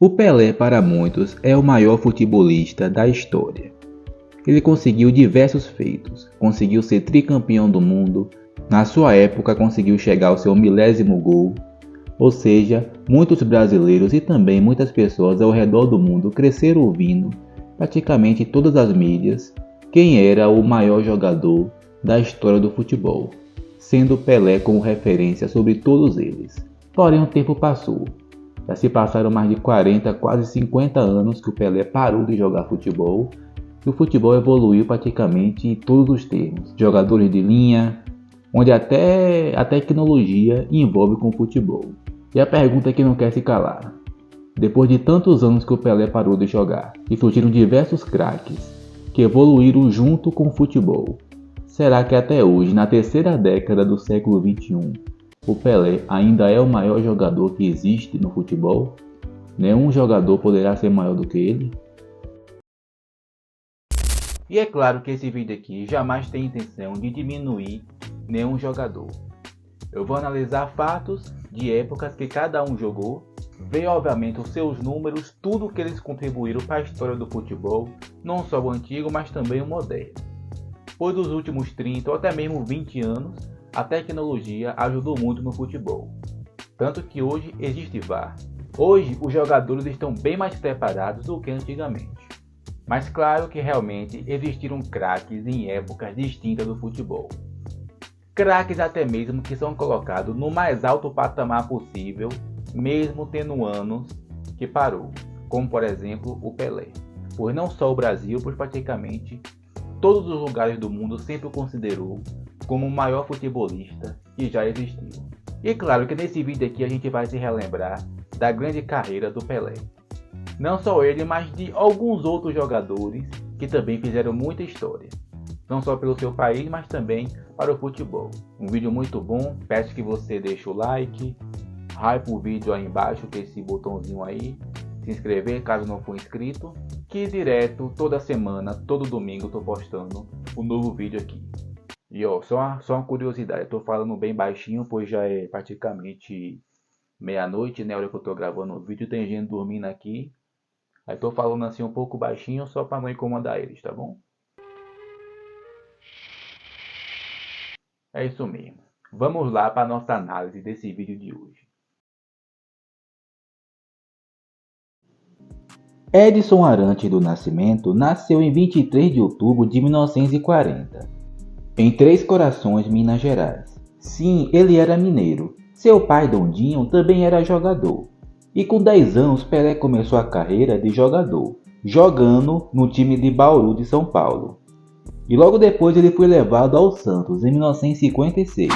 O Pelé, para muitos, é o maior futebolista da história. Ele conseguiu diversos feitos, conseguiu ser tricampeão do mundo, na sua época conseguiu chegar ao seu 1000º gol, ou seja, muitos brasileiros e também muitas pessoas ao redor do mundo cresceram ouvindo, praticamente todas as mídias, quem era o maior jogador da história do futebol, sendo Pelé como referência sobre todos eles. Porém, o tempo passou. Já se passaram mais de 40, quase 50 anos que o Pelé parou de jogar futebol e o futebol evoluiu praticamente em todos os termos. Jogadores de linha, onde até a tecnologia envolve com o futebol. E a pergunta que não quer se calar. Depois de tantos anos que o Pelé parou de jogar e surgiram diversos craques que evoluíram junto com o futebol, será que até hoje, na terceira década do século XXI, o Pelé ainda é o maior jogador que existe no futebol? Nenhum jogador poderá ser maior do que ele? E é claro que esse vídeo aqui jamais tem intenção de diminuir nenhum jogador. Eu vou analisar fatos de épocas que cada um jogou, ver obviamente os seus números, tudo que eles contribuíram para a história do futebol, não só o antigo, mas também o moderno. Pois nos últimos 30 ou até mesmo 20 anos, a tecnologia ajudou muito no futebol. Tanto que hoje existe VAR. Hoje os jogadores estão bem mais preparados do que antigamente. Mas claro que realmente existiram craques em épocas distintas do futebol. Craques até mesmo que são colocados no mais alto patamar possível, mesmo tendo anos que parou. Como por exemplo o Pelé. Pois não só o Brasil, pois praticamente todos os lugares do mundo sempre o considerou como o maior futebolista que já existiu. E claro que nesse vídeo aqui a gente vai se relembrar da grande carreira do Pelé. Não só ele, mas de alguns outros jogadores que também fizeram muita história. Não só pelo seu país, mas também para o futebol. Um vídeo muito bom, peço que você deixe o like, hype o vídeo aí embaixo, com esse botãozinho aí, se inscrever caso não for inscrito, que direto, toda semana, todo domingo eu tô postando um novo vídeo aqui. E ó, só uma curiosidade, eu tô falando bem baixinho, pois já é praticamente meia-noite, né, a hora que eu tô gravando o vídeo, tem gente dormindo aqui. Aí tô falando assim um pouco baixinho, só para não incomodar eles, tá bom? É isso mesmo. Vamos lá para a nossa análise desse vídeo de hoje. Edson Arantes do Nascimento nasceu em 23 de outubro de 1940. Em Três Corações, Minas Gerais. Sim, ele era mineiro. Seu pai, Dondinho, também era jogador. E com 10 anos, Pelé começou a carreira de jogador, jogando no time de Bauru de São Paulo. E logo depois ele foi levado ao Santos, em 1956.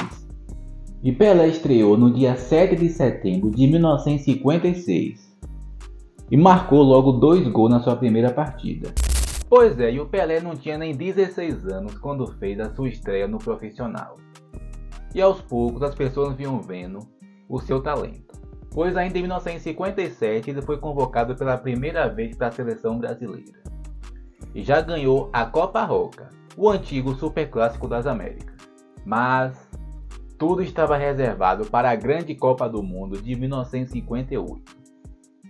E Pelé estreou no dia 7 de setembro de 1956. E marcou logo 2 gols na sua primeira partida. Pois é, e o Pelé não tinha nem 16 anos quando fez a sua estreia no profissional. E aos poucos as pessoas vinham vendo o seu talento. Pois ainda em 1957 ele foi convocado pela primeira vez para a seleção brasileira. E já ganhou a Copa Roca, o antigo Superclássico das Américas. Mas tudo estava reservado para a grande Copa do Mundo de 1958.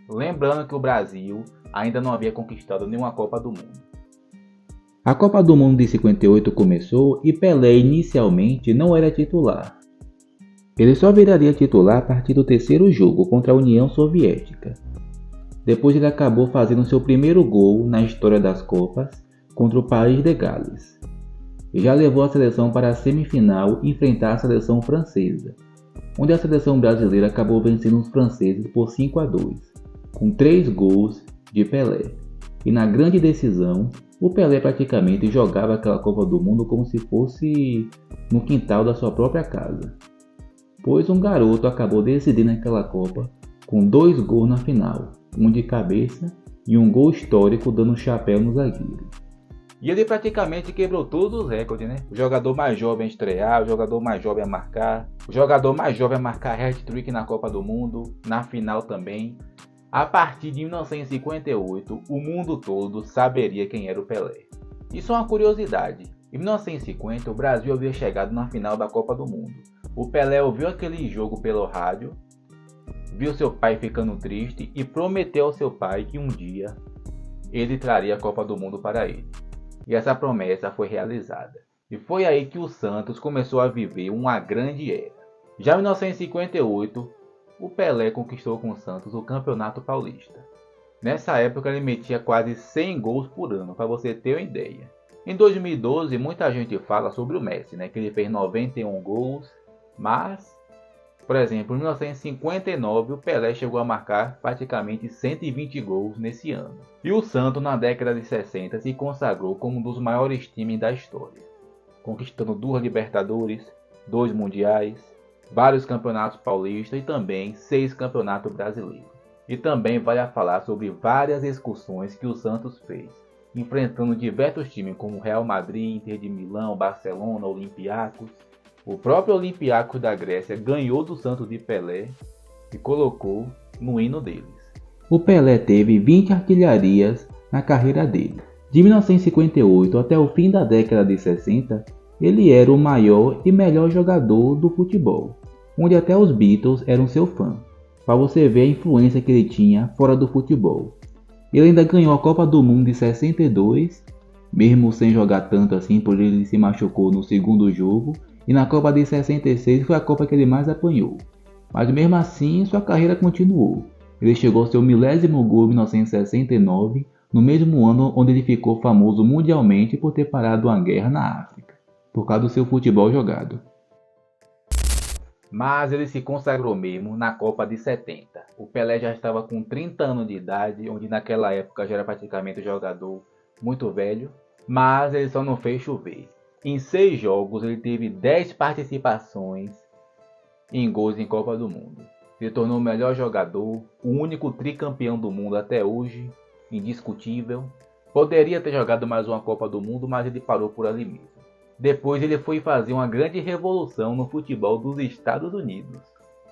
Lembrando que o Brasil ainda não havia conquistado nenhuma Copa do Mundo. A Copa do Mundo de 58 começou e Pelé inicialmente não era titular. Ele só viraria titular a partir do terceiro jogo contra a União Soviética. Depois ele acabou fazendo seu primeiro gol na história das Copas contra o país de Gales. E já levou a seleção para a semifinal enfrentar a seleção francesa, onde a seleção brasileira acabou vencendo os franceses por 5-2, com 3 gols de Pelé. E na grande decisão, o Pelé praticamente jogava aquela Copa do Mundo como se fosse no quintal da sua própria casa. Pois um garoto acabou decidindo aquela Copa com 2 gols na final, um de cabeça e um gol histórico dando chapéu no zagueiro. E ele praticamente quebrou todos os recordes, né? O jogador mais jovem a estrear, o jogador mais jovem a marcar, o jogador mais jovem a marcar hat-trick na Copa do Mundo, na final também. A partir de 1958, o mundo todo saberia quem era o Pelé. Isso é uma curiosidade. Em 1950, o Brasil havia chegado na final da Copa do Mundo. O Pelé ouviu aquele jogo pelo rádio viu seu pai ficando triste e prometeu ao seu pai que um dia ele traria a Copa do Mundo para ele. E essa promessa foi realizada. E foi aí que o Santos começou a viver uma grande era. Já em 1958, o Pelé conquistou com o Santos o Campeonato Paulista. Nessa época ele metia quase 100 gols por ano, para você ter uma ideia. Em 2012, muita gente fala sobre o Messi, que ele fez 91 gols, mas, por exemplo, em 1959 o Pelé chegou a marcar praticamente 120 gols nesse ano. E o Santos, na década de 60, se consagrou como um dos maiores times da história, conquistando 2 Libertadores, 2 Mundiais, vários campeonatos paulistas e também 6 campeonatos brasileiros. E também vale a falar sobre várias excursões que o Santos fez, enfrentando diversos times como Real Madrid, Inter de Milão, Barcelona, Olympiacos. O próprio Olympiacos da Grécia ganhou do Santos de Pelé e colocou no hino deles. O Pelé teve 20 artilharias na carreira dele. De 1958 até o fim da década de 60, ele era o maior e melhor jogador do futebol, onde até os Beatles eram seu fã, para você ver a influência que ele tinha fora do futebol. Ele ainda ganhou a Copa do Mundo de 62, mesmo sem jogar tanto assim, porque ele se machucou no segundo jogo, e na Copa de 66 foi a Copa que ele mais apanhou. Mas mesmo assim, sua carreira continuou. Ele chegou ao seu 1000º gol em 1969, no mesmo ano onde ele ficou famoso mundialmente por ter parado uma guerra na África, por causa do seu futebol jogado. Mas ele se consagrou mesmo na Copa de 70. O Pelé já estava com 30 anos de idade, onde naquela época já era praticamente um jogador muito velho, mas ele só não fez chover. Em 6 jogos ele teve 10 participações em gols em Copa do Mundo. Se tornou o melhor jogador, o único tricampeão do mundo até hoje, indiscutível. Poderia ter jogado mais uma Copa do Mundo, mas ele parou por ali mesmo. Depois ele foi fazer uma grande revolução no futebol dos Estados Unidos,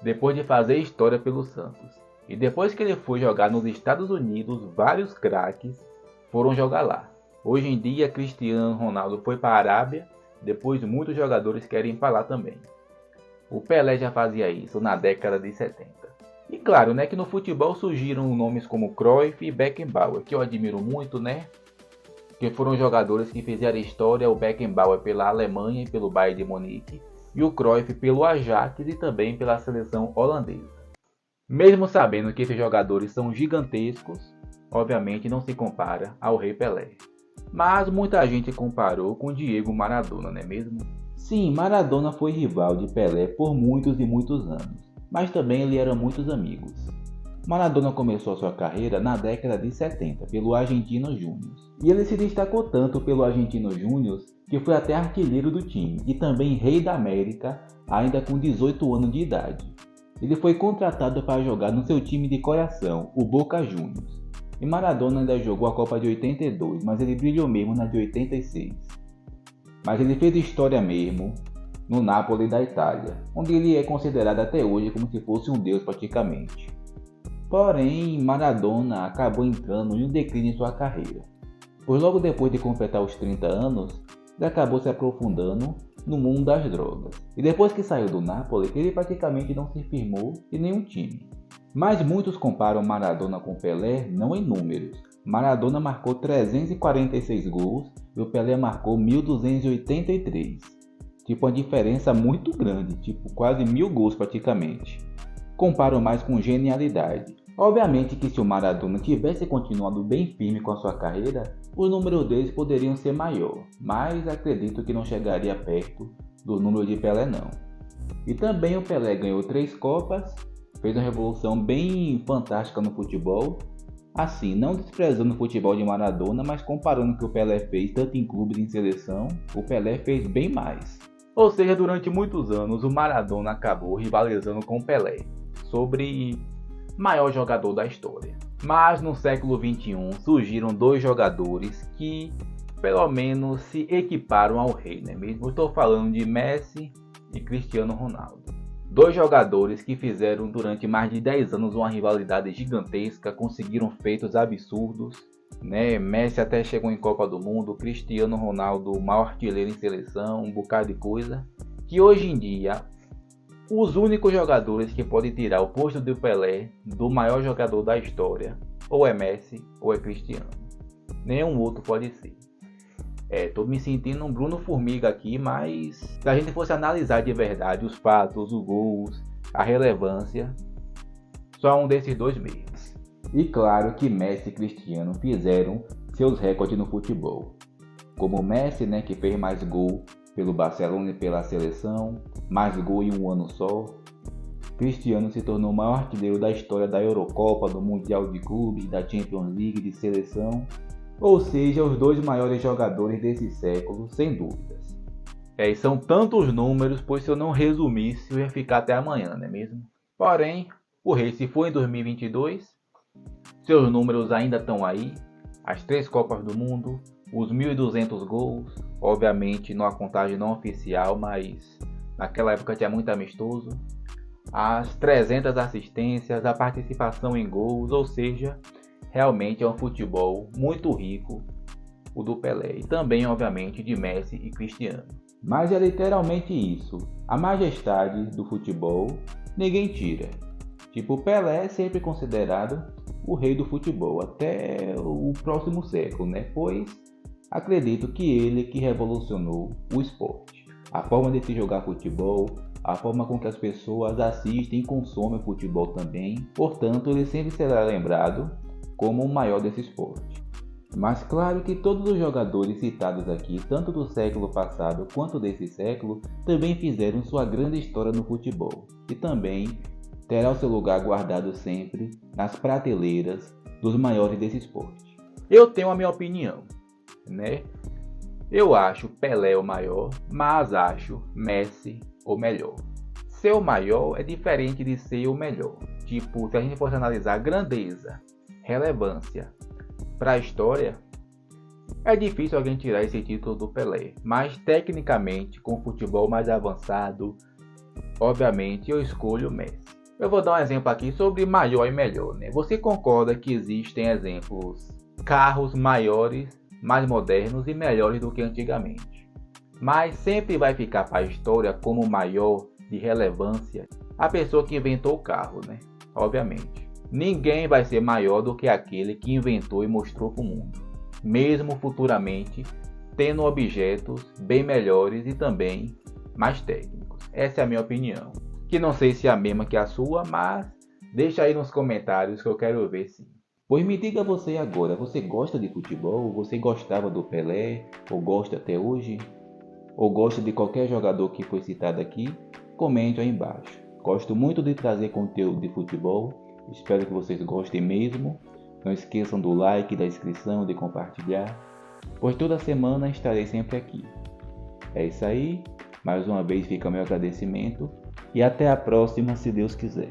depois de fazer história pelo Santos. E depois que ele foi jogar nos Estados Unidos, vários craques foram jogar lá. Hoje em dia, Cristiano Ronaldo foi para a Arábia, depois muitos jogadores querem ir para lá também. O Pelé já fazia isso na década de 70. E claro, que no futebol surgiram nomes como Cruyff e Beckenbauer, que eu admiro muito, que foram jogadores que fizeram história, o Beckenbauer pela Alemanha e pelo Bayern de Munique, e o Cruyff pelo Ajax e também pela seleção holandesa. Mesmo sabendo que esses jogadores são gigantescos, obviamente não se compara ao Rei Pelé. Mas muita gente comparou com Diego Maradona, não é mesmo? Sim, Maradona foi rival de Pelé por muitos e muitos anos, mas também ele era muitos amigos. Maradona começou sua carreira na década de 70 pelo Argentinos Júniors. E ele se destacou tanto pelo Argentinos Júniors que foi até artilheiro do time e também rei da América, ainda com 18 anos de idade. Ele foi contratado para jogar no seu time de coração, o Boca Juniors. E Maradona ainda jogou a Copa de 82, mas ele brilhou mesmo na de 86. Mas ele fez história mesmo no Napoli da Itália, onde ele é considerado até hoje como se fosse um deus praticamente. Porém, Maradona acabou entrando em um declínio em sua carreira, pois logo depois de completar os 30 anos, ele acabou se aprofundando no mundo das drogas. E depois que saiu do Napoli, ele praticamente não se firmou em nenhum time. Mas muitos comparam Maradona com Pelé, não em números. Maradona marcou 346 gols e o Pelé marcou 1283. Uma diferença muito grande, quase 1000 gols praticamente. Comparam mais com genialidade. Obviamente que se o Maradona tivesse continuado bem firme com a sua carreira, os números deles poderiam ser maior, mas acredito que não chegaria perto do número de Pelé não. E também o Pelé ganhou 3 Copas, fez uma revolução bem fantástica no futebol, assim, não desprezando o futebol de Maradona, mas comparando o que o Pelé fez tanto em clubes e em seleção, o Pelé fez bem mais. Ou seja, durante muitos anos o Maradona acabou rivalizando com o Pelé sobre maior jogador da história. Mas no século XXI surgiram 2 jogadores que pelo menos se equiparam ao rei, não é mesmo? Estou falando de Messi e Cristiano Ronaldo. 2 jogadores que fizeram durante mais de 10 anos uma rivalidade gigantesca, conseguiram feitos absurdos, Messi até chegou em Copa do Mundo, Cristiano Ronaldo, maior artilheiro em seleção, um bocado de coisa, que hoje em dia Os únicos jogadores que podem tirar o posto do Pelé, do maior jogador da história, ou é Messi ou é Cristiano. Nenhum outro pode ser. Tô me sentindo um Bruno Formiga aqui, mas se a gente fosse analisar de verdade os fatos, os gols, a relevância, só um desses dois mesmos. E claro que Messi e Cristiano fizeram seus recordes no futebol. Como Messi, né, que fez mais gol pelo Barcelona e pela seleção, mais gol em um ano só. Cristiano se tornou o maior artilheiro da história da Eurocopa, do Mundial de Clubes, da Champions League, de seleção. Ou seja, os dois maiores jogadores desse século, sem dúvidas. E são tantos números, pois se eu não resumisse, eu ia ficar até amanhã, não é mesmo? Porém, o rei se foi em 2022, seus números ainda estão aí, as 3 Copas do Mundo, os 1.200 gols, obviamente numa contagem não oficial, mas naquela época tinha muito amistoso, as 300 assistências, a participação em gols, ou seja, realmente é um futebol muito rico, o do Pelé, e também, obviamente, de Messi e Cristiano. Mas é literalmente isso, a majestade do futebol ninguém tira. Tipo, o Pelé é sempre considerado o rei do futebol até o próximo século, né? Pois acredito que ele que revolucionou o esporte. A forma de se jogar futebol, a forma com que as pessoas assistem e consomem o futebol também. Portanto, ele sempre será lembrado como o maior desse esporte. Mas claro que todos os jogadores citados aqui, tanto do século passado quanto desse século, também fizeram sua grande história no futebol. E também terá o seu lugar guardado sempre nas prateleiras dos maiores desse esporte. Eu tenho a minha opinião, né? Eu acho Pelé o maior, mas acho Messi o melhor. Ser o maior é diferente de ser o melhor. Tipo, se a gente fosse analisar grandeza, relevância para a história, é difícil alguém tirar esse título do Pelé. Mas tecnicamente, com o futebol mais avançado, obviamente eu escolho Messi. Eu vou dar um exemplo aqui sobre maior e melhor, né? Você concorda que existem exemplos, carros maiores, mais modernos e melhores do que antigamente. Mas sempre vai ficar para a história como maior de relevância a pessoa que inventou o carro, né? Obviamente. Ninguém vai ser maior do que aquele que inventou e mostrou para o mundo, mesmo futuramente tendo objetos bem melhores e também mais técnicos. Essa é a minha opinião, que não sei se é a mesma que a sua, mas deixa aí nos comentários que eu quero ver sim. Pois me diga você agora, você gosta de futebol? Você gostava do Pelé? Ou gosta até hoje? Ou gosta de qualquer jogador que foi citado aqui? Comente aí embaixo. Gosto muito de trazer conteúdo de futebol. Espero que vocês gostem mesmo. Não esqueçam do like, da inscrição, de compartilhar, pois toda semana estarei sempre aqui. É isso aí. Mais uma vez fica meu agradecimento. E até a próxima, se Deus quiser.